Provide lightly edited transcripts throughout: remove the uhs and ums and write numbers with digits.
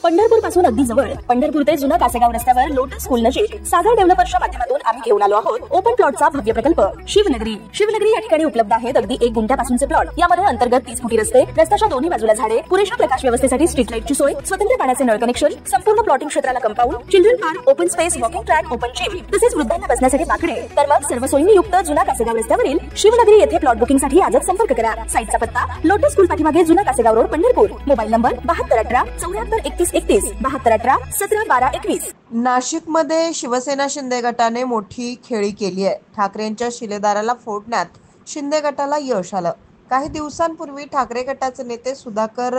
पंढरपूर पासून अगदी जवळ पंढरपूर ते जुना कासेगाव रस्त्यावर लोटस स्कूल नजीक सागर डेव्हलपर्सच्या माध्यमातून आम्ही घेऊन आलो आहोत ओपन प्लॉटचा भव्य प्रकल्प शिवनगरी। शिवनगरी या ठिकाणी उपलब्ध आहेत अगदी 1 गुंठ्यापासूनचे प्लॉट। यामध्ये अंतर्गत 30 फुटी रस्ते, रस्त्याच्या दोन्ही बाजूला झाडे, पुरेशा प्रकाश व्यवस्थेसाठी स्ट्रीट लाईटची सोय, स्वतंत्र पाण्याचे नळ कनेक्शन, संपूर्ण प्लॉटिंग क्षेत्राला compound, children park, open space, walking track, open gym, तसेच वृद्धांना बसण्यासाठी बाकडे। तर मग सर्व सोयींनी युक्त जुना कासेगाव रस्त्यावरील शिवनगरी येथे प्लॉट बुकिंग साठी आजच संपर्क करा। साईटचा पत्ता लोटस स्कूल पाठीमागे जुना Kasegaon road Pandharpur. Mobile number 7218 74 31 31 7218 17 12 21। नाशिकमध्ये शिवसेना शिंदे गटाने मोठी खेळी केली आहे। ठाकरेंच्या शिलेदाराला फोडण्यात शिंदे गटाला यश आलं। काही दिवसांपूर्वी ठाकरे गटाचे नेते सुधाकर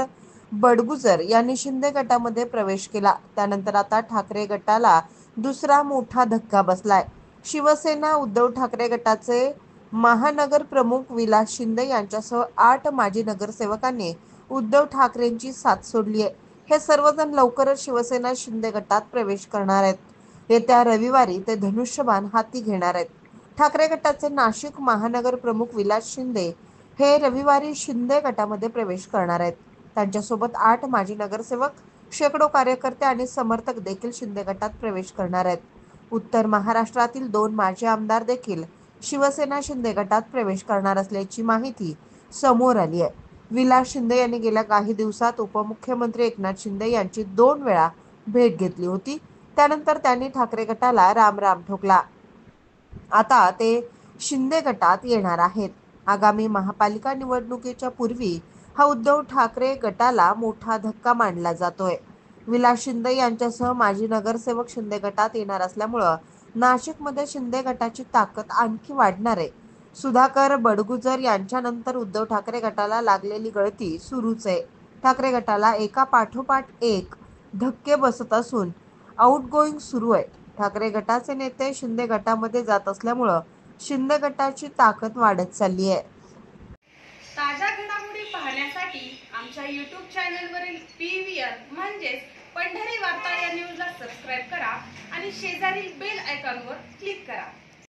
बडगुजर यांनी शिंदे गटामध्ये प्रवेश केला। त्यानंतर आता ठाकरे गटाला दुसरा मोठा धक्का बसलाय। शिवसेना उद्धव ठाकरे गटाचे महानगर प्रमुख विलास शिंदे यांच्यासह 8 माजी नगरसेवकांनी उद्धव ठाकरेंची साथ सोडली आहे। हे सर्वजण लवकरच शिवसेना शिंदे गटात प्रवेश करणार आहेत। येत्या रविवारी ते धनुष्यबाण हाती घेणार आहेत। ठाकरे गटाचे नाशिक महानगर प्रमुख विलास शिंदे हे रविवारी शिंदे गटामध्ये प्रवेश करणार आहेत। त्यांच्यासोबत 8 माजी नगरसेवक, शेकडो कार्यकर्ते आणि समर्थक देखील शिंदे गटात प्रवेश करणार आहेत। उत्तर महाराष्ट्रातील 2 माजी आमदार देखील शिवसेना शिंदे गटात प्रवेश करणार असल्याची माहिती समोर आली आहे। विलास शिंदे यांनी गेल्या काही दिवसात उपमुख्यमंत्री एकनाथ शिंदे यांची 2 वेळा भेट घेतली होती। त्यानंतर त्यांनी ठाकरे गटाला राम ठोकला। आता ते शिंदे गटात येणार आहेत। आगामी महापालिका निवडणुकीच्या पूर्वी हा उद्धव ठाकरे गटाला मोठा धक्का मानला जातोय। विलास शिंदे यांच्यासह माजी नगरसेवक शिंदे गटात येणार असल्यामुळं नाशिकमध्ये शिंदे गटाची ताकद आणखी वाढणार आहे। सुधाकर बडगुजर यांच्यानंतर उद्धव ठाकरे गटाला लागलेली गळती सुरूच आहे। ठाकरे गटाला एका पाठोपाठ एक धक्के बसत असून आउटगोईंग सुरू आहे। ठाकरे गटाचे नेते शिंदे गटामध्ये जात असल्यामुळं शिंदे गटाची ताकद वाढत चालली आहे। ताज्या घडामोडी पाहण्यासाठी आमच्या YouTube चॅनलवरील PVR म्हणजेच पंढरी वार्ता या न्यूजला सबस्क्राईब करा आणि शेजारील बेल आयकॉनवर क्लिक करा।